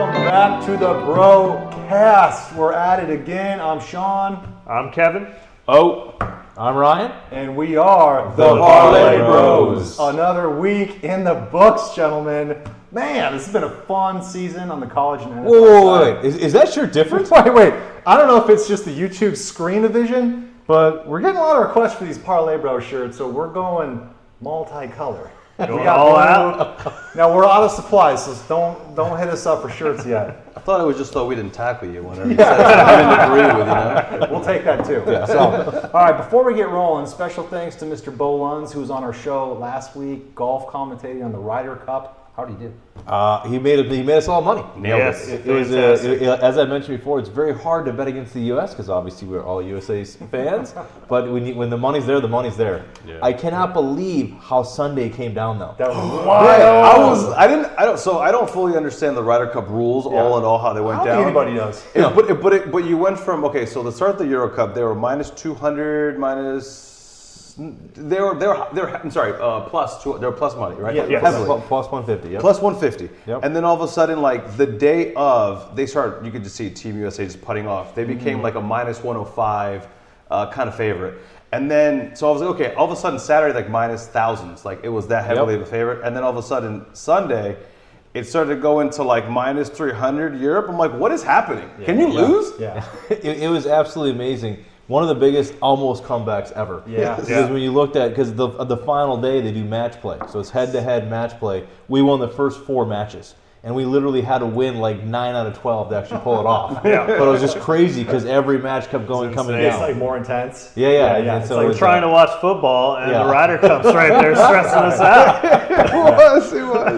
welcome back to the Brocast. We're at it again. I'm Sean. I'm Kevin. Oh, I'm Ryan. And we are the Parlay Bros. Another week in the books, gentlemen. Man, this has been a fun season on the college and NFL Whoa, wait. Is that shirt different? Wait. I don't know if it's just the YouTube screen division, but we're getting a lot of requests for these Parlay Bros shirts, so we're going multicolor. Going all out. Now we're out of supplies, so don't hit us up for shirts yet. I thought it was just so we didn't tackle you whenever you said something we didn't agree with, you know? We'll take that too. Yeah. So, all right, before we get rolling, special thanks to Mr. Bo Luns, who was on our show last week, golf commentating on the Ryder Cup. How did he do? He made us all money. Nailed it. It was, as I mentioned before, it's very hard to bet against the U.S. because obviously we're all USA's fans. But when the money's there, the money's there. Yeah. I cannot believe how Sunday came down though. That was wild. I don't fully understand the Ryder Cup rules all in all how they went down. Anybody does. Yeah, but you went from so the start of the Euro Cup they were minus 200 They were plus money, right? Yeah, plus 150. Yep. Plus 150. Yep. And then all of a sudden, like the day of, you could just see Team USA just putting off. They became like a minus 105 kind of favorite. And then, so I was like, okay, all of a sudden Saturday, like minus thousands, like it was that heavily of a favorite. And then all of a sudden Sunday, it started to go into like minus 300 Europe. I'm like, what is happening? Yeah. Can you lose? Yeah. It was absolutely amazing. One of the biggest almost comebacks ever. Yeah. Because when you looked at, because the final day they do match play, so it's head-to-head match play. We won the first 4 matches, and we literally had to win like 9 out of 12 to actually pull it off. But it was just crazy because every match kept coming down. It's like more intense. Yeah. And so We're trying to watch football, and the Ryder Cup's right there stressing us out. It was.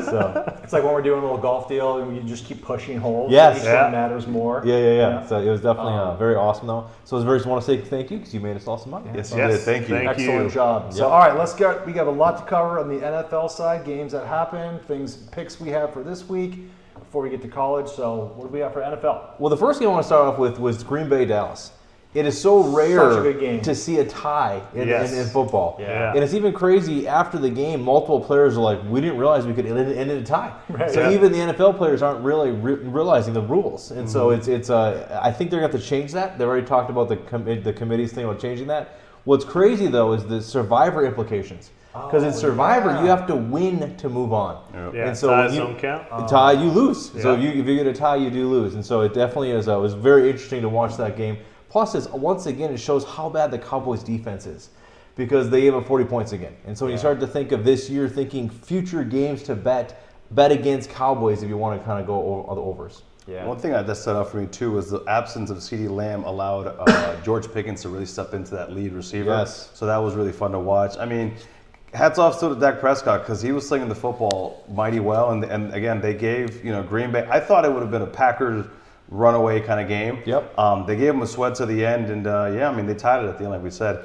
So it's like when we're doing a little golf deal and you just keep pushing holes. Yes. Each one matters more. Yeah. So it was definitely very awesome though. So I just want to say thank you because you made us all some money. Yes, you did. Thank you. Excellent job. So all right, we got a lot to cover on the NFL side, games that happen, picks we have for this week before we get to college. So what do we have for NFL? Well, the first game I want to start off with was Green Bay Dallas. It is so rare Such a good game. to see a tie in football. Yeah. And it's even crazy after the game, multiple players are like, we didn't realize we could end in a tie. Right. So even the NFL players aren't really realizing the rules. And so it's I think they're going to have to change that. They've already talked about the committee's thing about changing that. What's crazy, though, is the Survivor implications. Because in Survivor, you have to win to move on. Yeah, and so ties don't count. Tie, you lose. Yeah. So if you get a tie, you do lose. And so it definitely is. It was very interesting to watch that game. Plus, once again, it shows how bad the Cowboys' defense is because they gave up 40 points again. And so when you start to think of this year, thinking future games to bet against Cowboys if you want to kind of go over the overs. Yeah. One thing that stood out for me too was the absence of CeeDee Lamb allowed George Pickens to really step into that lead receiver. Yes. So that was really fun to watch. I mean, hats off still to Dak Prescott because he was slinging the football mighty well. And again, they gave Green Bay. I thought it would have been a Packers runaway kind of game. Yep. They gave him a sweat to the end, and they tied it at the end, like we said.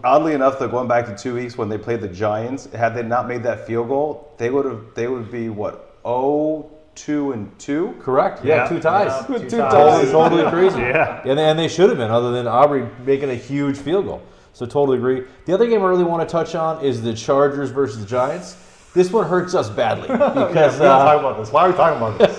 Oddly enough, though, going back to 2 weeks when they played the Giants, had they not made that field goal, they would be what 0-2-2. Correct. Yeah, 2 ties. Yeah, 2 ties. Totally crazy. Yeah. And they should have been, other than Aubrey making a huge field goal. So totally agree. The other game I really want to touch on is the Chargers versus the Giants. This one hurts us badly because we don't talk about this. Why are we talking about this?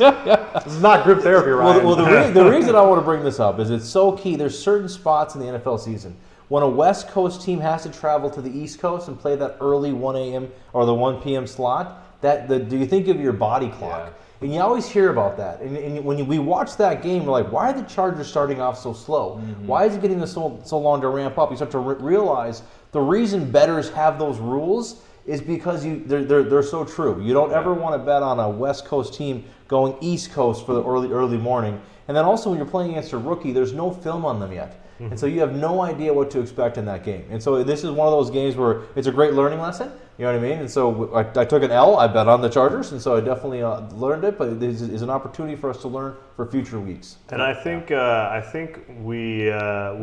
This is not group therapy, Ryan. Well, the reason I want to bring this up is it's so key. There's certain spots in the NFL season when a West Coast team has to travel to the East Coast and play that early 1 a.m. or the 1 p.m. slot. Do you think of your body clock? Yeah. And you always hear about that. And when we watch that game, we're like, why are the Chargers starting off so slow? Mm-hmm. Why is it getting so long to ramp up? You start to realize the reason bettors have those rules is because they're so true. You don't ever want to bet on a West Coast team going East Coast for the early morning. And then also when you're playing against a rookie, there's no film on them yet. And so you have no idea what to expect in that game. And so this is one of those games where it's a great learning lesson. You know what I mean? And so I took an L. I bet on the Chargers, and so I definitely learned it. But it is an opportunity for us to learn for future weeks. And I think we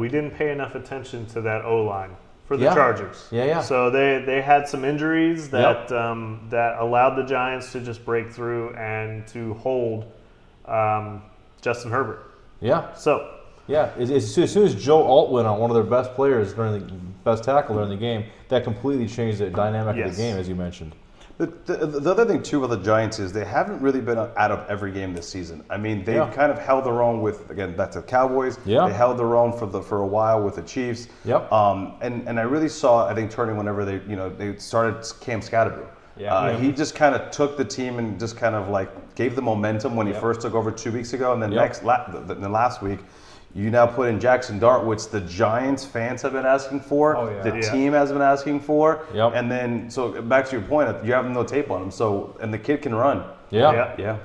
didn't pay enough attention to that O-line for the Chargers. Yeah. So they had some injuries that that allowed the Giants to just break through and to hold Justin Herbert. Yeah. So. Yeah, as soon as Joe Alt went on, one of their best players best tackle during the game, that completely changed the dynamic of the game, as you mentioned. The other thing too with the Giants is they haven't really been out of every game this season. I mean, they've kind of held their own with, again, back to the Cowboys. Yeah. They held their own for a while with the Chiefs. Yep. And I really saw, I think, turning whenever they started Cam Scatterbrew. He just kind of took the team and just kind of like gave the momentum when he first took over 2 weeks ago, and then the last week. You now put in Jackson Dart, which the Giants fans have been asking for, the team has been asking for, and then so back to your point, you have no tape on him, so and the kid can run.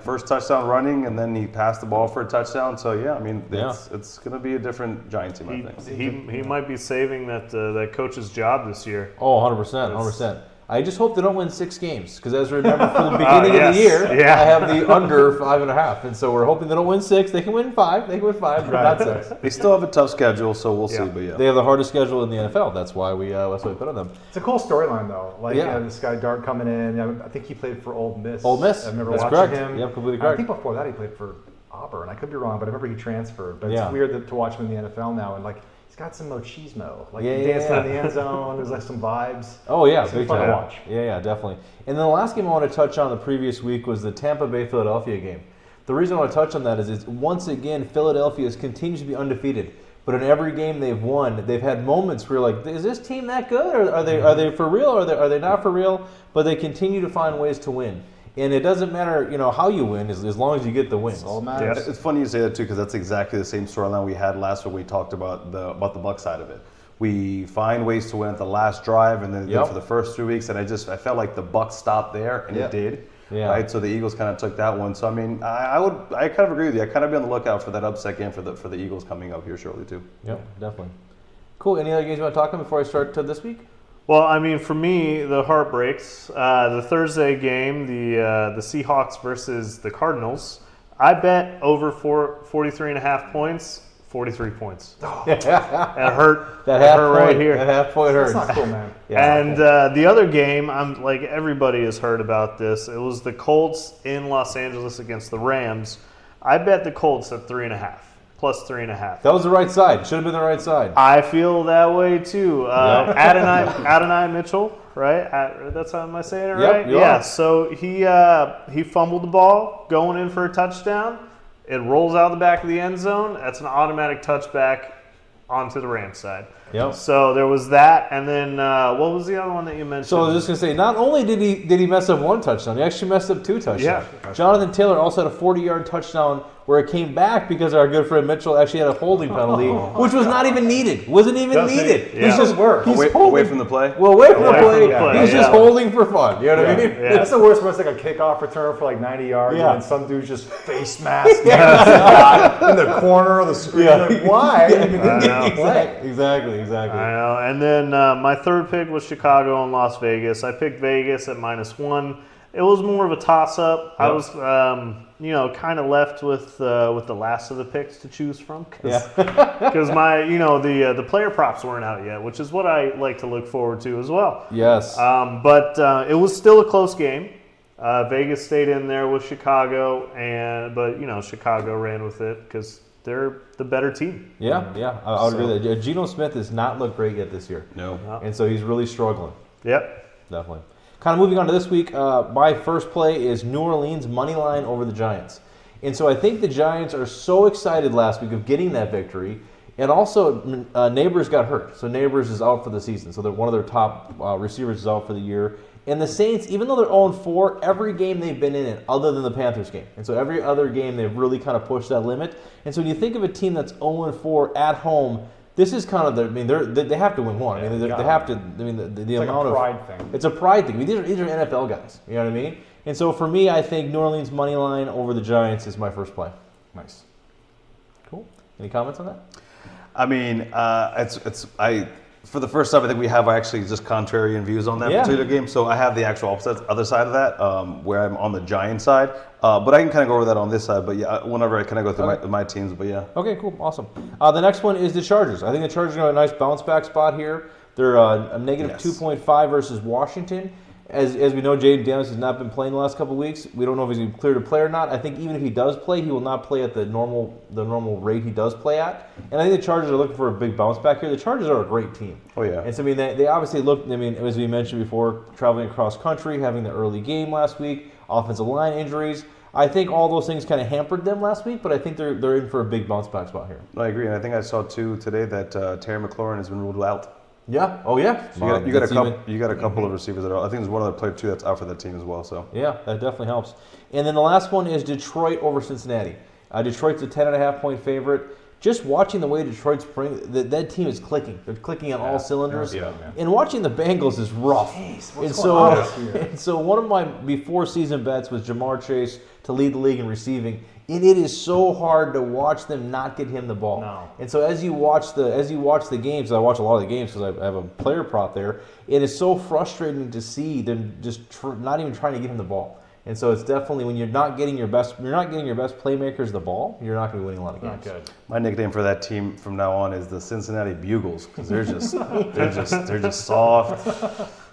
First touchdown running, and then he passed the ball for a touchdown. So I mean, it's going to be a different Giant team. I think he might be saving that coach's job this year. Oh, 100%, 100%. I just hope they don't win 6 games, because as I remember from the beginning of the year, I have the under 5.5, and so we're hoping they don't win 6. They can win 5. They can win 5, but not 6. They still have a tough schedule, so we'll see. But they have the hardest schedule in the NFL. That's why we put on them. It's a cool storyline though. Like this guy Dart coming in. I think he played for Ole Miss. Ole Miss. I remember That's watching correct. him. Yep, completely correct. I think before that he played for Auburn. I could be wrong, but I remember he transferred. But it's weird to watch him in the NFL now, and like he's got some machismo. Like dancing in the end zone. There's like some vibes. Oh yeah, it's big fun time. to watch. Yeah, definitely. And then the last game I want to touch on the previous week was the Tampa Bay Philadelphia game. The reason I want to touch on that is it's once again Philadelphia continues to be undefeated. But in every game they've won, they've had moments where you're like, is this team that good? Or are they for real? Or are they not for real? But they continue to find ways to win. And it doesn't matter, how you win as long as you get the wins. All matters. It's funny you say that too, because that's exactly the same storyline we had last week. We talked about the Bucs side of it. We find ways to win at the last drive, and then for the first 3 weeks, and I felt like the Bucs stopped there, and it did. Yeah. Right. So the Eagles kind of took that one. So I mean, I kind of agree with you. I kind of be on the lookout for that upset game for the Eagles coming up here shortly too. Yep, definitely. Cool. Any other games you want to talk about before I start this week? Well, I mean, for me, the heartbreaks. The Thursday game, the Seahawks versus the Cardinals. I bet over 43.5 points. 43 points. It hurt. That half hurt point right here. That half point hurts. That's not cool, man. And the other game, I'm like everybody has heard about this. It was the Colts in Los Angeles against the Rams. I bet the Colts at 3.5, plus 3.5. That was the right side. Should have been the right side. I feel that way too. Adonai Mitchell, right? That's how am I saying it right? Yeah. So he fumbled the ball going in for a touchdown. It rolls out the back of the end zone. That's an automatic touchback onto the Rams side. Yep. So there was that, and then what was the other one that you mentioned? So I was just gonna say, not only did he mess up one touchdown, he actually messed up 2 touchdowns. Yeah. Jonathan Taylor also had a 40-yard touchdown where it came back because our good friend Mitchell actually had a holding penalty, which was not even needed. Wasn't even needed. He's just Away from the play. Well, away from the play. He's just holding for fun. You know what I mean? Yeah. That's the worst when it's like a kickoff return for like 90 yards, Yeah. and then some dude's just face mask in the corner of the screen. Like, why? Exactly. I know. And then my third pick was Chicago and Las Vegas. I picked Vegas at -1. It was more of a toss-up. I was, kind of left with the last of the picks to choose from because my, the player props weren't out yet, which is what I like to look forward to as well. Yes. But it was still a close game. Vegas stayed in there with Chicago, but Chicago ran with it because they're the better team. Yeah. I would agree with that. Geno Smith has not looked great yet this year. No. And so he's really struggling. Yep. Definitely. Kind of moving on to this week, my first play is New Orleans money line over the Giants. And so I think the Giants are so excited last week of getting that victory. And also, Neighbors got hurt. So Neighbors is out for the season. So one of their top receivers is out for the year. And the Saints, even though they're 0-4, every game they've been in it, other than the Panthers game. And so every other game they've really kind of pushed that limit. And so when you think of a team that's 0-4 at home, this is kind of they have to win one. I mean, they have to. I mean, the amount of pride thing. It's a pride thing. I mean, these are NFL guys. You know what I mean? And so for me, I think New Orleans money line over the Giants is my first play. Nice. Cool. Any comments on that? I mean, for the first time, I think we have actually just contrarian views on that particular game. So I have the actual other side of that, where I'm on the Giant side. But I can kind of go over that on this side. But yeah, whenever I kind of go through my teams. But yeah. Okay, cool, awesome. The next one is the Chargers. I think the Chargers are in a nice bounce back spot here. They're a negative 2.5 versus Washington. As we know, Jaden Daniels has not been playing the last couple of weeks. We don't know if he's cleared to play or not. I think even if he does play, he will not play at the normal rate he does play at. And I think the Chargers are looking for a big bounce back here. The Chargers are a great team. Oh, yeah. And so, I mean, they obviously look, I mean, as we mentioned before, traveling across country, having the early game last week, offensive line injuries. I think all those things kind of hampered them last week, but I think they're in for a big bounce back spot here. I agree, and I think I saw too today that Terry McLaurin has been ruled out. Yeah. Oh, yeah. So you got a couple of receivers that are. I think there's one other player too that's out for that team as well. So yeah, that definitely helps. And then the last one is Detroit over Cincinnati. Detroit's a 10.5-point favorite. Just watching the way Detroit's that team is clicking. They're clicking on all cylinders. Yeah. And watching the Bengals is rough. And so one of my before season bets was Jamar Chase to lead the league in receiving. And it is so hard to watch them not get him the ball. No. And so as you watch the games, I watch a lot of the games because I have a player prop there. It is so frustrating to see them just not even trying to get him the ball. And so it's definitely when you're not getting your best playmakers the ball, you're not going to be winning a lot of games. Not good. my nickname for that team from now on is the Cincinnati Bugles because they're just soft.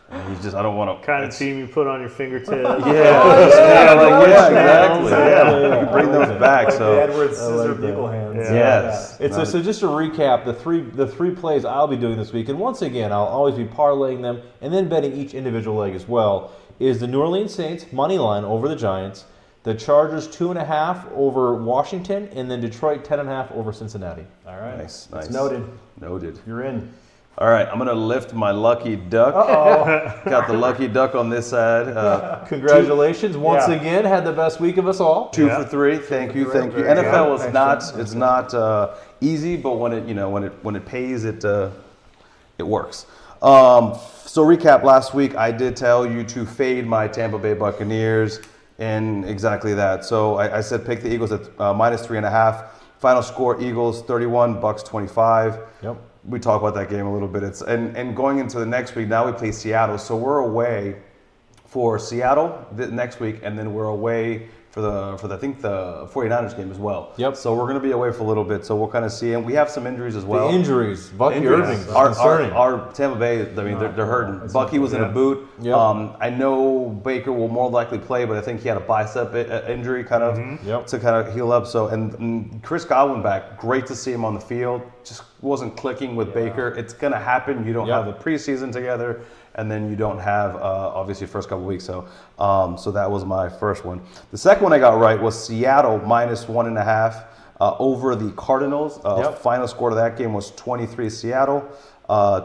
And I don't want to. Kind of team you put on your fingertip. Exactly. Yeah, bring those back. Like So the Edward Scissor Bugle hands. Yeah. yes, So just to recap, the three plays I'll be doing this week, and once again, I'll always be parlaying them and then betting each individual leg as well, is the New Orleans Saints money line over the Giants, the Chargers 2.5 over Washington, and then Detroit 10.5 over Cincinnati. All right. nice. It's noted. Noted. You're in. All right, I'm gonna lift my lucky duck. Got the lucky duck on this side. Congratulations once Yeah. again, had the best week of us all. 2 for 3. Thank you. Very NFL good. is not it's not easy, but when it pays, it works. So recap last week, I did tell you to fade my Tampa Bay Buccaneers, and exactly that. So I said pick the Eagles at -3.5. Final score: Eagles 31, Bucks 25. Yep. We talked about that game a little bit. And going into the next week, now we play Seattle, so we're away for Seattle next week, and then we're away for the I think the 49ers game as well. Yep. So we're going to be away for a little bit, so we'll kind of see. And we have some injuries as well. The injuries. Bucky Injuries. Irving. Our Tampa Bay, I mean, they're hurting. Bucky was in a boot. Yep. I know Baker will more likely play, but I think he had a bicep injury kind of Yep. to kind of heal up. So, and Chris Godwin back. Great to see him on the field. Just wasn't clicking with Baker. It's going to happen. You don't Yep. have the preseason together, and then you don't have, obviously, first couple weeks. So so that was my first one. The second one I got right was Seattle -1.5 over the Cardinals. Yep. Final score of that game was 23 Seattle,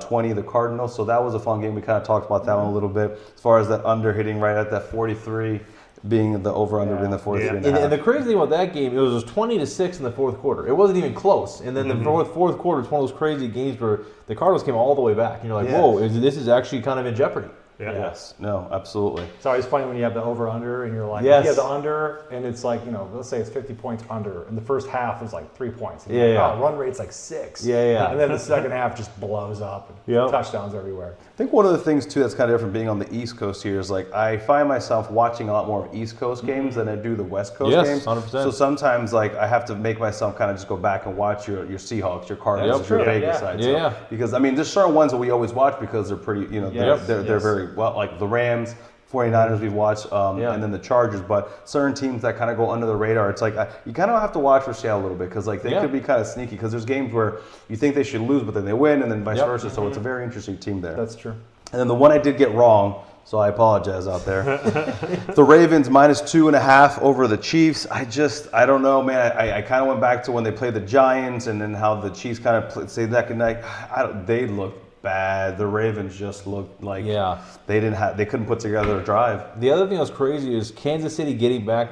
20 the Cardinals. So that was a fun game. We kind of talked about that one a little bit as far as that under hitting right at that 43 being the over-under being the 43 and a half. And the crazy thing about that game, it was 20-6 in the fourth quarter. It wasn't even close. And then the fourth quarter was one of those crazy games where the Cardinals came all the way back. And you're like, Yes. whoa, this is actually kind of in jeopardy. Yeah. Yes. No, absolutely. It's always funny when you have the over-under and you're like, Yes. you have the under and it's like, let's say it's 50 points under. And the first half is like 3 points. And Yeah, you're yeah. like, run rate's like 6. Yeah. And then the second half just blows up. And Yep. touchdowns everywhere. I think one of the things too that's kind of different being on the East Coast here is like I find myself watching a lot more of East Coast games than I do the West Coast Yes, games. 100%. So sometimes like I have to make myself kind of just go back and watch your Seahawks, your Cardinals, Yep, your sure. Vegas Yeah. side. Yeah. So, because I mean there's certain ones that we always watch because they're pretty, Yes, they're yes. very well, like the Rams, 49ers we've watched, and then the Chargers. But certain teams that kind of go under the radar, it's like you kind of have to watch for Seattle a little bit because like they could be kind of sneaky because there's games where you think they should lose but then they win and then vice versa. So it's a very interesting team there. That's true. And then the one I did get wrong, so I apologize out there. The Ravens -2.5 over the Chiefs. I don't know, man. I kind of went back to when they played the Giants and then how the Chiefs kind of stayed neck and neck. They looked bad. The Ravens just looked like they couldn't put together a drive. The other thing that was crazy is Kansas City getting back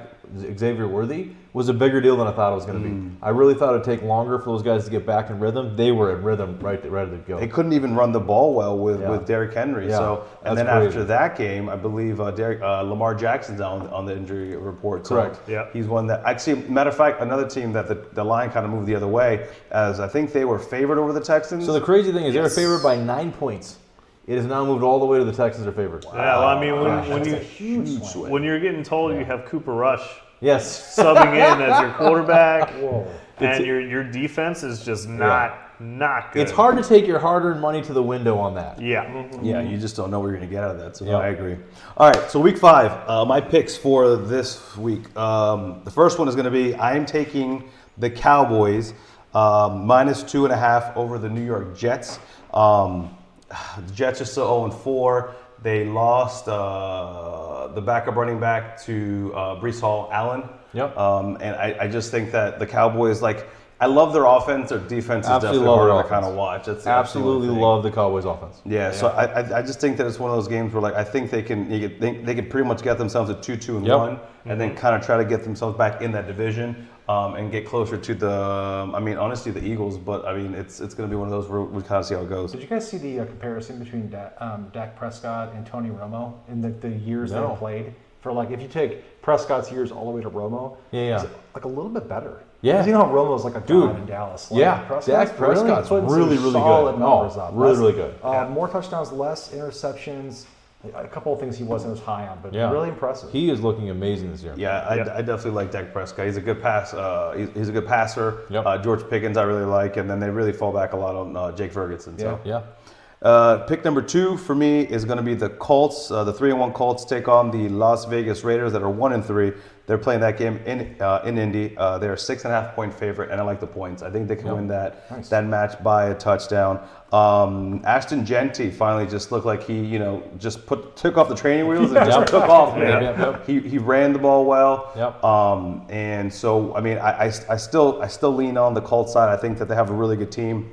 Xavier Worthy was a bigger deal than I thought it was going to be. I really thought it would take longer for those guys to get back in rhythm. They were in rhythm ready to go. They couldn't even run the ball well with Derrick Henry. Yeah, So and that's then crazy. after that game, I believe Lamar Jackson's on the injury report. So Correct. Yeah. He's one that actually. Matter of fact, another team that the line kind of moved the other way, as I think they were favored over the Texans. So the crazy thing is they were favored by 9 points. It has now moved all the way to the Texans are favored. Yeah, well, I mean, That's a huge swing. when you're getting told you have Cooper Rush Yes. subbing in as your quarterback, Whoa. and your defense is just not Not good. It's hard to take your hard-earned money to the window on that. Yeah. Yeah, you just don't know what you're going to get out of that. So Yeah. I agree. All right, so week 5, my picks for this week. The first one is going to be I am taking the Cowboys -2.5 over the New York Jets. The Jets are still 0-4. They lost the backup running back to Breece Hall, Allen. Yep. And I just think that the Cowboys, like, I love their offense. Their defense is Absolutely definitely love harder their to kind of offense. watch. That's Absolutely the love the Cowboys offense. Yeah, so I just think that it's one of those games where, like, I think they can pretty much get themselves at 2-2-1, Yep. and then kind of try to get themselves back in that division and get closer to honestly, the Eagles. But I mean, it's going to be one of those where we kind of see how it goes. Did you guys see the comparison between Dak Prescott and Tony Romo in the years No. they played? For like, if you take Prescott's years all the way to Romo, Yeah. it's like a little bit better. Yeah. 'Cause you know how Romo's like a Dude. god in Dallas. Like, Yeah, Dak Prescott's putting some really, really solid good. numbers Oh, up. really, really good. More touchdowns, less interceptions. A couple of things he wasn't as high on, but Yeah. really impressive. He is looking amazing this year. Yeah, I definitely like Dak Prescott. He's a good he's a good passer. Yep. George Pickens I really like, and then they really fall back a lot on Jake Ferguson. So. Yeah. Pick number 2 for me is going to be the Colts. The 3-1 Colts take on the Las Vegas Raiders that are 1-3. They're playing that game in Indy. They're a 6.5-point favorite, and I like the points. I think they can win that match by a touchdown. Ashton Genty finally just looked like he, just took off the training wheels and just took off, man. Yep. He ran the ball well. Yep. And so I mean, I still lean on the Colts side. I think that they have a really good team.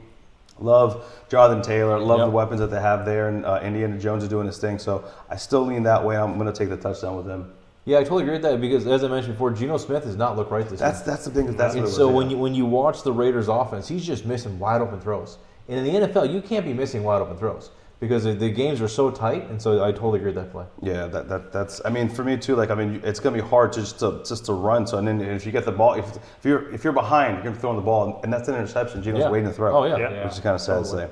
Love Jonathan Taylor. Love the weapons that they have there, and Indiana Jones is doing his thing. So I still lean that way. I'm going to take the touchdown with him. Yeah, I totally agree with that because, as I mentioned before, Geno Smith does not look right this year. That's the thing. That's And what it so was, when you watch the Raiders offense, he's just missing wide open throws. And in the NFL, you can't be missing wide open throws because the games are so tight. And so I totally agree with that play. Yeah, that's. I mean, for me too. Like, I mean, it's gonna be hard to just to run. So and then if you get the ball, if you're behind, you're gonna throw the ball, and that's an interception. Geno's waiting to throw. Oh yeah. Yeah. Which is kind of sad to say.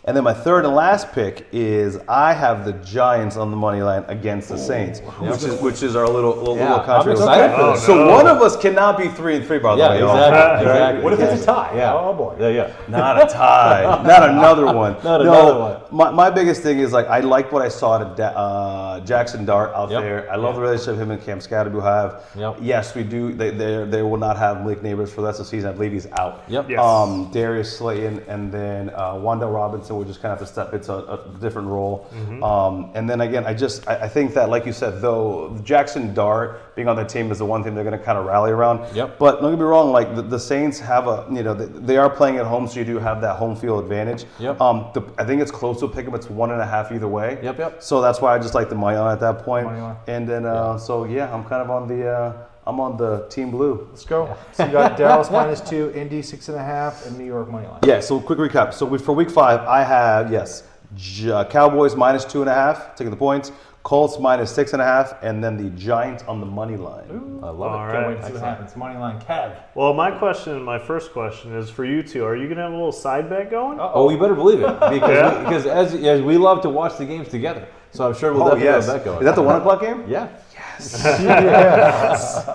And then my third and last pick is I have the Giants on the money line against the Saints, which is our little I'm country. excited for this. So one of us cannot be 3-3, by the Yeah, way. y'all. exactly. What if it's a tie? Yeah. Oh boy. Yeah. Not a tie. Not another one. Not another one. My biggest thing is, like, I like what I saw to Jackson Dart out Yep. there. I love the relationship him and Cam Scatterby have. Yep. Yes, we do. They will not have Malik Neighbors for the rest of the season. I believe he's out. Yep. Yes. Darius Slayton and then Wandale Robinson will just kind of have to step into a different role. And then again, I think that, like you said, though, Jackson Dart being on the team is the one thing they're going to kind of rally around. Yep. But don't get me wrong, like the Saints have they are playing at home, so you do have that home field advantage. Yep. I think it's close to a pick 'em. It's 1.5 either way. Yep. So that's why I just like the money line at that point. Money line. And then I'm kind of on the I'm on the team blue. Let's go. So you got Dallas -2, Indy 6.5, and New York money line. Yeah. So quick recap. So for week 5, I have Cowboys -2.5, taking the points. Colts -6.5, and then the Giants on the money line. I love All it. Can't right. wait to see what happens. Money line, Kev. Well, my first question is for you two. Are you going to have a little side bet going? Oh, you better believe it because as we love to watch the games together, so I'm sure we'll definitely have that going. Is that the 1:00 game? Yeah. Yes.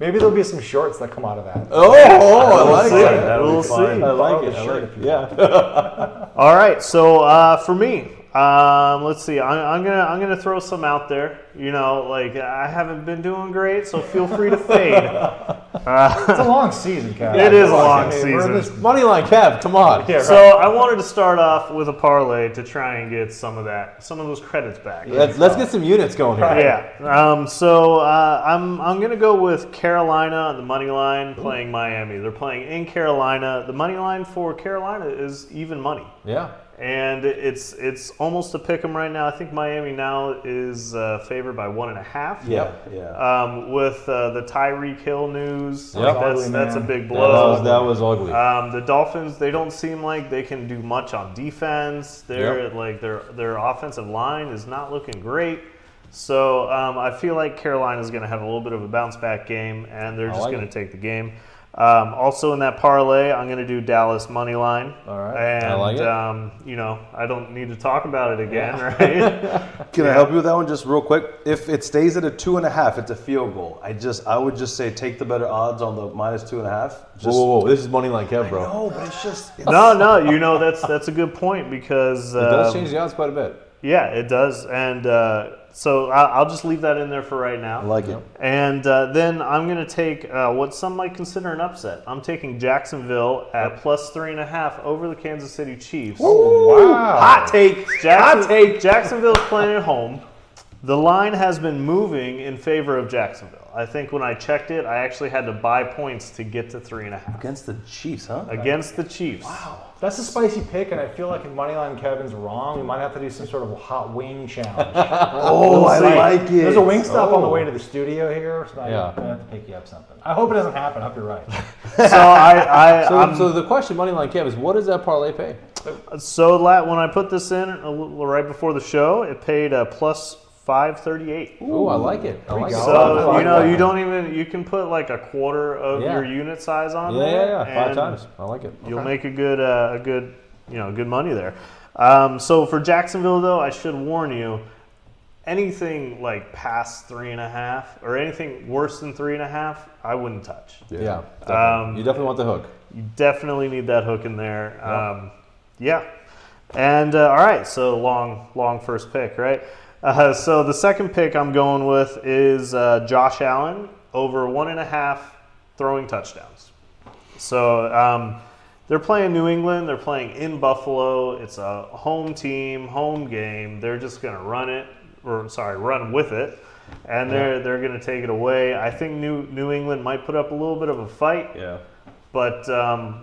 Maybe there'll be some shorts that come out of that. Oh, I like see. it. We'll I see. like it. I like it. Yeah. All right. So for me, let's see. I'm gonna throw some out there. Like I haven't been doing great, so feel free to fade. It's a long season, Kev. It is a long We're in season. this- Moneyline Kev, come on. Yeah, So right. I wanted to start off with a parlay to try and get some of those credits back. Let's get some units going here. Yeah. So I'm gonna go with Carolina on the money line playing Miami. They're playing in Carolina. The money line for Carolina is even money, Yeah. and it's almost a pick 'em right now. I think Miami now is favored by 1.5. Yeah. With the Tyreek Hill news, Yep. like Ugly, that's a man. big blow. That was ugly. The Dolphins, they don't seem like they can do much on defense. Their offensive line is not looking great. So I feel like Carolina's going to have a little bit of a bounce back game, and they're just like going it. to take the game. Also in that parlay, I'm going to do Dallas money line. All right. And, I like it. I don't need to talk about it again, right? Can I help you with that one just real quick? If it stays at a 2.5, it's a field goal. I would just say take the better odds on the minus 2.5. Just, Whoa. This is moneyline Kev, bro. No, but it's just No, that's a good point because It does change the odds quite a bit. yeah, it does, and so I'll just leave that in there for right now. I like it. And then I'm going to take what some might consider an upset. I'm taking Jacksonville at plus 3.5 over the Kansas City Chiefs. Wow. Hot take. Jacksonville's playing at home. The line has been moving in favor of Jacksonville. I think when I checked it, I actually had to buy points to get to 3.5 Against the Chiefs, huh? against the Chiefs. Wow. That's a spicy pick, and I feel like if Moneyline Kevin's wrong, we might have to do some sort of hot wing challenge. Oh, I like it. There's a wing stop on the way to the studio here, so I'm Yeah. going to have to pick you up something. I hope it doesn't happen. I hope you're right. So the question, moneyline Kev, is what does that parlay pay? So when I put this in right before the show, it paid a plus 538. Oh, I like it. I like it. So like you don't even you can put like a quarter of Yeah. your unit size on Yeah, there. yeah, 5 and times. I like it. You'll make a good good money there. So for Jacksonville though, I should warn you, anything like past 3.5 or anything worse than 3.5, I wouldn't touch. Yeah, definitely. You definitely want the hook. You definitely need that hook in there. Yeah. And all right, so long first pick, right? So the second pick I'm going with is Josh Allen over 1.5 throwing touchdowns. So they're playing New England. They're playing in Buffalo. It's a home team, home game. They're just going to run with it, and they're going to take it away. I think New England might put up a little bit of a fight. Yeah. But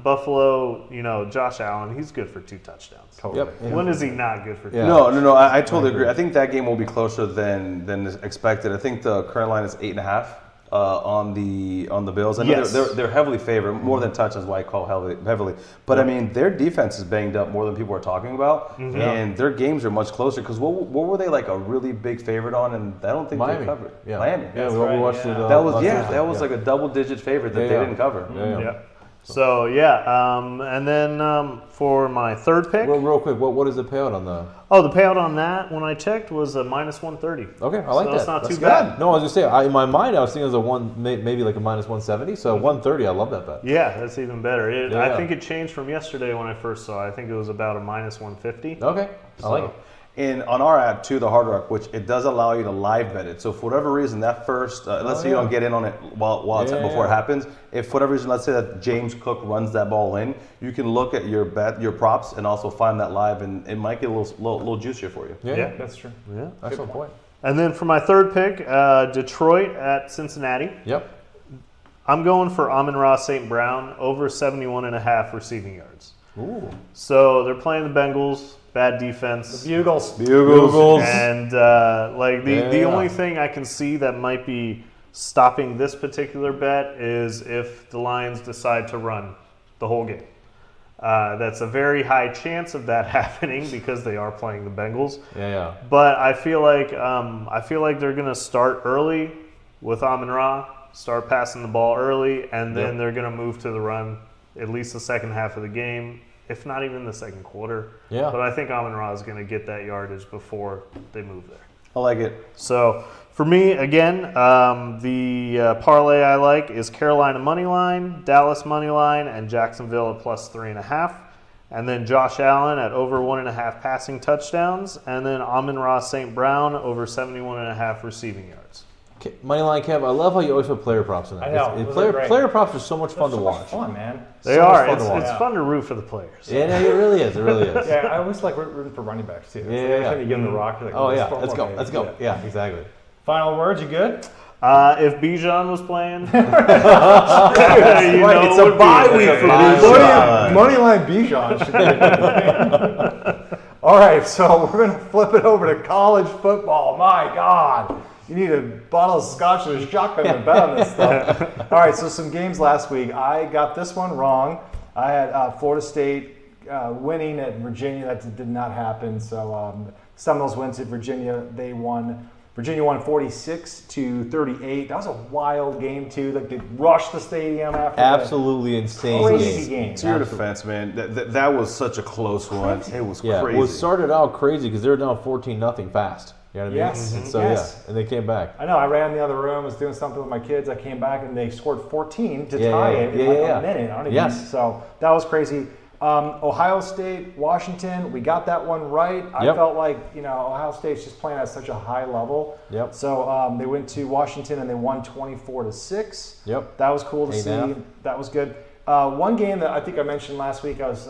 Buffalo, Josh Allen, he's good for 2 touchdowns. Yep. When is he not good for 2? Yeah. No. I totally agree. I think that game will be closer than expected. I think the current line is 8.5 on the Bills. I know Yes. they're heavily favored, more than touchdowns. Why I call heavily. But I mean, their defense is banged up more than people are talking about, and their games are much closer. Because what were they like a really big favorite on? And I don't think Miami. they covered. Yeah. Miami. Yeah, we right, watched yeah. it. That was like a double-digit favorite that they didn't cover. Yeah. Yeah. So and then for my third pick, Real quick, what is the payout on the? the payout on that when I checked was a minus 130. Okay, I like So that. that's not too good. bad. No, I was gonna say, in my mind, I was thinking it was maybe like a minus 170. So 130, I love that bet. Yeah, that's even better. Yeah. I think it changed from yesterday when I first saw it. I think it was about a minus 150. Okay, I like it. And on our app too, the Hard Rock, which it does allow you to live bet it. So for whatever reason, that first, let's say you don't get in on it while it's before it happens. If for whatever reason, let's say that James Cook runs that ball in, you can look at your props, and also find that live, and it might get a little juicier for you. Yeah. That's true. Yeah. Excellent point. And then for my third pick, Detroit at Cincinnati. Yep. I'm going for Amon-Ra St. Brown over 71.5 receiving yards. Ooh. So they're playing the Bengals, bad defense. Bugles. And the Yeah. only thing I can see that might be stopping this particular bet is if the Lions decide to run the whole game. That's a very high chance of that happening because they are playing the Bengals. Yeah. But I feel like they're going to start early with Amon-Ra, start passing the ball early, and then they're going to move to the run at least the second half of the game, if not even the second quarter. Yeah. But I think Amon-Ra is going to get that yardage before they move there. I like it. So for me, again, the parlay I like is Carolina money line, Dallas money line, and Jacksonville at plus 3.5. And then Josh Allen at over 1.5 passing touchdowns. And then Amon-Ra St. Brown over 71.5 receiving yards. Moneyline Kev, I love how you always put player props in there. I know, It's- those are great. player props are so much fun to So watch. much fun, man. They So much are. fun to watch. It's fun to root for the players. Yeah, no, it really is. It really is. Yeah, I always like rooting for running backs too. Yeah, Every yeah. time you give them the rock, you're like, Oh this yeah, football let's go. game. Let's go. Yeah, exactly. Final words, you good? If Bijan was playing, It's a bye week for Bijan. Moneyline Bijan should be. All right, so we're going to flip it over to college football. My God. You need a bottle of scotch and a shotgun to bet on this stuff. All right, so some games last week. I got this one wrong. I had Florida State winning at Virginia. That did not happen. So Seminoles went to Virginia. They won Virginia won 46-38. That was a wild game too. Like they rushed the stadium after. Absolutely insane crazy game. game. To your defense, man, that was such a close one. It was Yeah, crazy. well, it started out crazy because they were down 14-0 fast. You know what I mean? Yes, And so yes. and they came back. I know. I ran in the other room, was doing something with my kids. I came back and they scored 14 to Yeah, tie yeah, it in yeah, like yeah. a minute. I don't even. Yes. So that was crazy. Ohio State, Washington, we got that one right. I Yep. felt like, Ohio State's just playing at such a high level. Yep. So they went to Washington and they won 24-6. Yep. That was cool to see. 8.5. That was good. One game that I think I mentioned last week, I was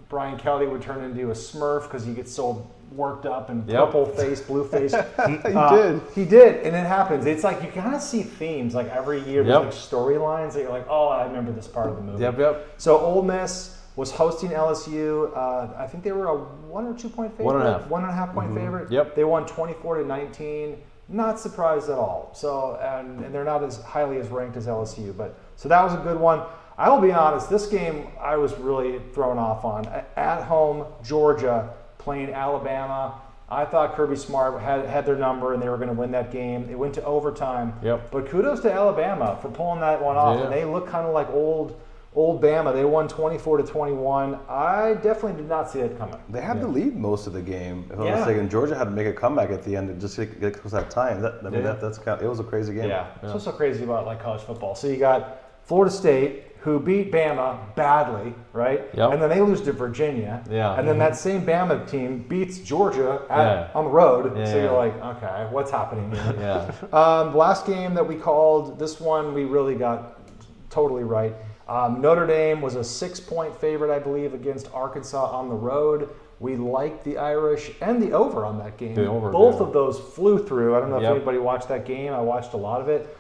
Brian Kelly would turn into a Smurf because he gets so worked up and Yep. purple face, blue face. did. He did, and it happens. It's like you kind of see themes like every year. There's Yep. like storylines that you're like, oh, I remember this part of the movie. Yep. So Ole Miss was hosting LSU. I think they were a 1 or 2 point favorite. 1.5. 1.5 point favorite. Yep. They won 24-19. Not surprised at all. So and they're not as highly as ranked as LSU, but so that was a good one. I will be honest. This game I was really thrown off on. At home, Georgia playing Alabama. I thought Kirby Smart had their number and they were going to win that game. It went to overtime. Yep. But kudos to Alabama for pulling that one off. Yeah. And they look kind of like old Bama. They won 24-21. I definitely did not see it coming. They had the lead most of the game. If I'm Yeah. not mistaken, Georgia had to make a comeback at the end and just get close that time. Yeah. That's kind of, it was a crazy game. Yeah. That's what's so crazy about like college football. So you got Florida State, who beat Bama badly, right? Yep. And then they lose to Virginia. Yeah. And then that same Bama team beats Georgia Yeah. on the road. Yeah, So yeah. you're like, okay, what's happening here? Yeah. The last game that we called, this one we really got totally right. Notre Dame was a 6-point favorite, I believe, against Arkansas on the road. We liked the Irish and the over on that game. The over, Both yeah. of those flew through. I don't know if Yep. anybody watched that game. I watched a lot of it.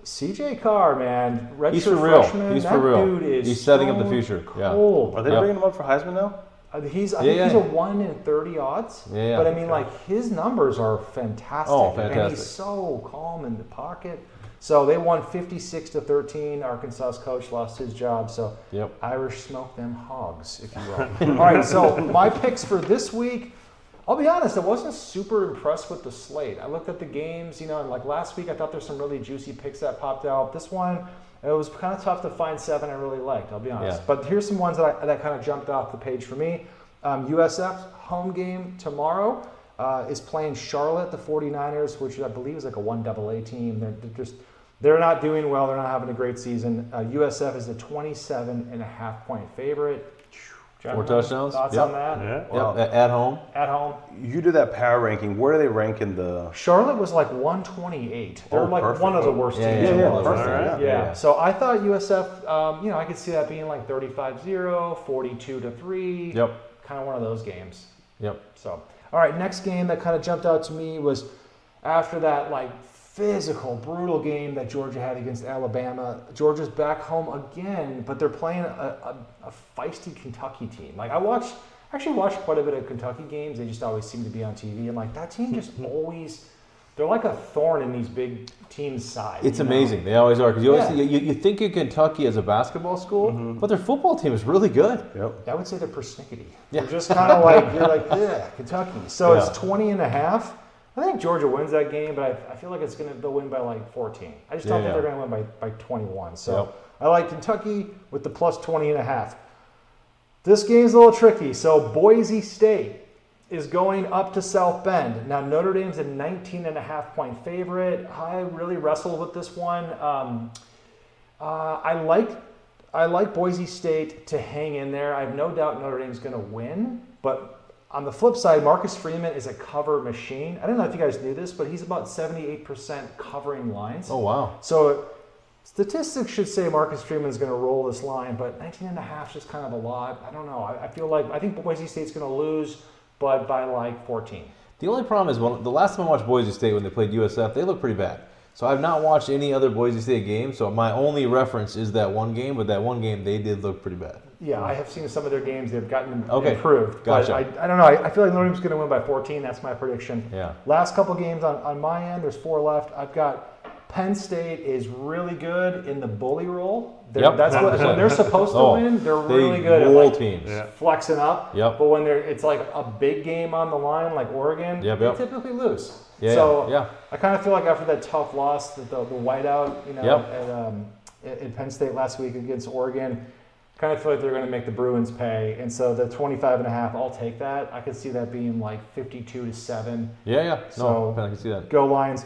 CJ Carr, man, He's for redshirt real. freshman. He's that for real. dude is He's setting up the stone future. Yeah. cold. Are they Yep. bringing him up for Heisman now? I think he's Yeah. a 1 in 30 odds. Yeah. But I mean, like his numbers are fantastic. Oh, And fantastic. he's so calm in the pocket. So they won 56-13. Arkansas's coach lost his job. So Yep. Irish smoked them hogs, if you will. All right. So my picks for this week. I'll be honest, I wasn't super impressed with the slate. I looked at the games, and like last week, I thought there's some really juicy picks that popped out. This one, it was kind of tough to find 7 I really liked, I'll be honest. Yeah. But here's some ones that kind of jumped off the page for me. USF's home game tomorrow is playing Charlotte, the 49ers, which I believe is like a 1AA team. They're not doing well. They're not having a great season. USF is a 27.5 point favorite. 4 touchdowns. Thoughts Yep. on that? Yeah. Wow. Yep. At home. At home. You did that power ranking. Where do they rank in the? Charlotte was like 128. They're Oh, like perfect. one of the worst Yeah, teams. yeah, in yeah, the world. perfect. All right. Yeah. So I thought USF, I could see that being like 35-0, 42-3. Yep. Kind of one of those games. Yep. So, all right, next game that kind of jumped out to me was after that like physical, brutal game that Georgia had against Alabama. Georgia's back home again, but they're playing a feisty Kentucky team. Like actually watched quite a bit of Kentucky games. They just always seem to be on TV. And like that team just always, they're like a thorn in these big teams' sides. It's amazing. They always are. Because you always Yeah. you think of Kentucky as a basketball school, but their football team is really good. Yep. I would say they're persnickety. Yeah. They're just kind of like, you're like, yeah, Kentucky. So Yeah. it's 20.5. I think Georgia wins that game, but I feel like they'll win by like 14. I just don't Yeah, think yeah. they're going to win by 21. So Yep. I like Kentucky with the plus 20.5. This game's a little tricky. So Boise State is going up to South Bend. Now Notre Dame's a 19.5 point favorite. I really wrestled with this one. I like Boise State to hang in there. I have no doubt Notre Dame's going to win, but on the flip side, Marcus Freeman is a cover machine. I don't know if you guys knew this, but he's about 78% covering lines. Oh wow. So statistics should say Marcus Freeman is going to roll this line, but 19.5 is just kind of a lot. I don't know. I think Boise State's going to lose, but by like 14. The only problem is the last time I watched Boise State when they played USF, they looked pretty bad. So I've not watched any other Boise State games. So my only reference is that one game, but that one game they did look pretty bad. Yeah, I have seen some of their games. They've gotten Okay, improved. gotcha. But I don't know. I feel like Notre Dame's going to win by 14. That's my prediction. Yeah. Last couple games on my end, there's 4 left. I've got Penn State is really good in the bully role. Yep. That's when they're supposed to Oh, win. They're they really good at roll like, teams. Yeah. flexing up. Yep. But when it's like a big game on the line, like Oregon, Yep, they yep. typically lose. Yeah, So yeah. I kind of feel like after that tough loss, the whiteout, at Penn State last week against Oregon, kind of feel like they're going to make the Bruins pay. And so the 25.5, I'll take that. I could see that being like 52-7. Yeah. So- No, I can see that. Go Lions.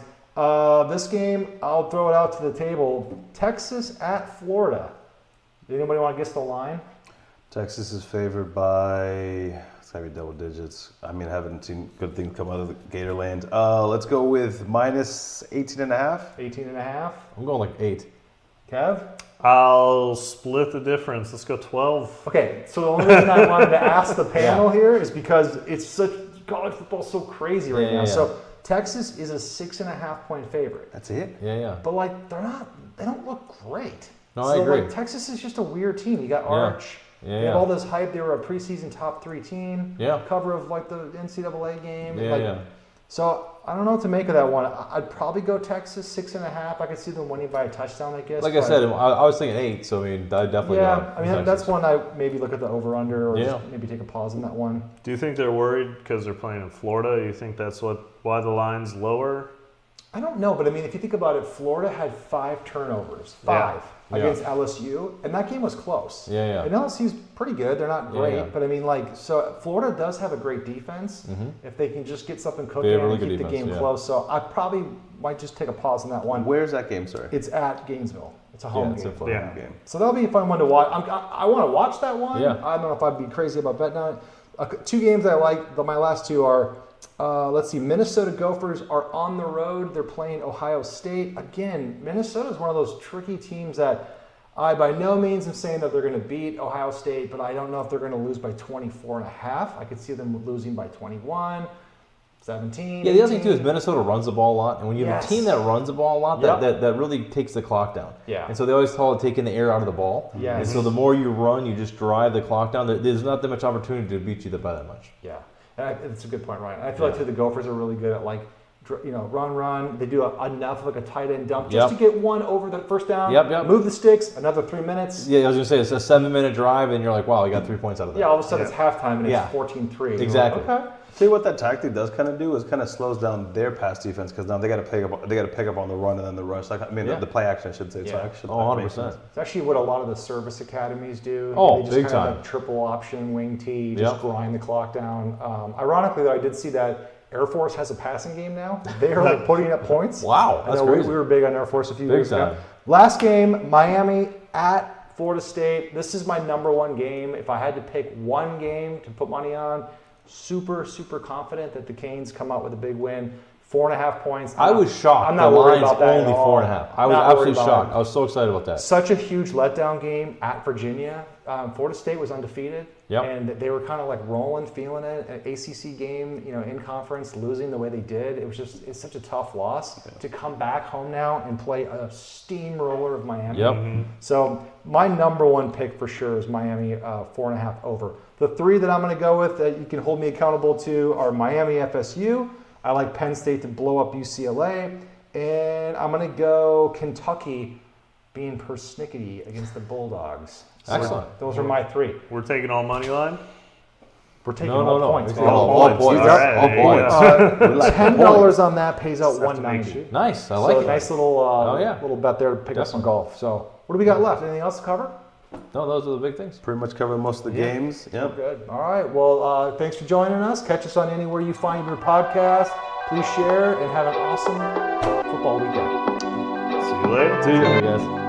This game, I'll throw it out to the table. Texas at Florida. Anybody want to guess the line? Texas is favored by, it's gotta be double digits. I mean, I haven't seen good things come out of the Gatorland. Let's go with minus 18.5. 18.5. I'm going like 8. Kev? I'll split the difference. Let's go 12. Okay, so the only reason I wanted to ask the panel here is because it's such, college football's so crazy right now. Yeah. So Texas is a 6.5 point favorite. That's it? Yeah. But like they don't look great. No, so I agree. Like, Texas is just a weird team. You got Arch. Yeah. They have all this hype. They were a preseason top 3 team. Yeah. Cover of like the NCAA game. Yeah, Like, yeah. So I don't know what to make of that one. I'd probably go Texas 6.5. I could see them winning by a touchdown, I guess. Like I said, I was thinking 8, so I mean, I definitely Yeah, got I mean Texas. that's one I maybe look at the over under or Yeah. just maybe take a pause on that one. Do you think they're worried because they're playing in Florida? You think that's why the line's lower? I don't know, but I mean, if you think about it, Florida had 5 turnovers, 5 Yeah. against LSU, and that game was close. Yeah. And LSU's pretty good; they're not great, Yeah. but I mean, like, so Florida does have a great defense. Mhm. If they can just get something They cooking have and really keep good the defense, game yeah. close, so I probably might just take a pause on that one. Where's that game, sorry? It's at Gainesville. It's a home it's game. in Florida. Yeah. Game. So that'll be a fun one to watch. I want to watch that one. Yeah. I don't know if I'd be crazy about betting on it. 2 games I like. My last 2 are, let's see, Minnesota Gophers are on the road. They're playing Ohio State. Again, Minnesota is one of those tricky teams that I by no means am saying that they're going to beat Ohio State, but I don't know if they're going to lose by 24.5. I could see them losing by 21, 17. Yeah, the other thing 18. too is Minnesota runs the ball a lot, and when you have Yes. a team that runs the ball a lot, Yep. that really takes the clock down. Yeah. And so they always call it taking the air out of the ball. Yes. And so the more you run, you just drive the clock down. There's not that much opportunity to beat you by that much. Yeah, it's a good point, Ryan. I feel like too, the Gophers are really good at like, run. They do enough like a tight end dump just Yep. to get one over the first down. Yep. Move the sticks. Another 3 minutes. Yeah, I was gonna say it's a 7-minute drive, and you're like, wow, you got 3 points out of that. Yeah, all of a sudden it's halftime and it's Yeah. 14-3. Exactly. Like, okay. See what that tactic does kind of do is kind of slows down their pass defense because now they got to pick up. They got to pick up on the run and then the rush. Like Yeah. the play action, I should say. So Yeah. actually, Oh, 100%. It's actually what a lot of the service academies do. Oh, they just big kind of time. like triple option wing T, just Yep. grind the clock down. Ironically, though, I did see that Air Force has a passing game now. They are like putting up points. Wow, I that's know crazy. we were big on Air Force a few Big years ago. time. Last game, Miami at Florida State. This is my number 1 game. If I had to pick one game to put money on, super confident that the Canes come out with a big win. 4.5 points. I was shocked. I'm not the worried line's about that only at all. 4.5. I was Not worried absolutely about shocked. it. I was so excited about that. Such a huge letdown game at Virginia. Florida State was undefeated, Yep. and they were kind of like rolling, feeling it. An ACC game, in conference, losing the way they did. It's such a tough loss to come back home now and play a steamroller of Miami. Yep. So my number 1 pick for sure is Miami 4.5 over. The 3 that I'm going to go with that you can hold me accountable to are Miami FSU. I like Penn State to blow up UCLA, and I'm going to go Kentucky being persnickety against the Bulldogs. So Excellent. those are my 3. We're taking all money line? We're taking No, all no. points. It's man. all points. points. All right, All there you points. go. $10 on that pays out Just have to make $190. Nice. I like So it. a nice little yeah. little bet there to pick up some Definitely. golf. So what do we got left? Anything else to cover? No, those are the big things. pretty much covered most of the Yeah. games. Yep. Good. All right. Well, thanks for joining us. Catch us on anywhere you find your podcast. Please share and have an awesome football weekend. See you later. See you guys.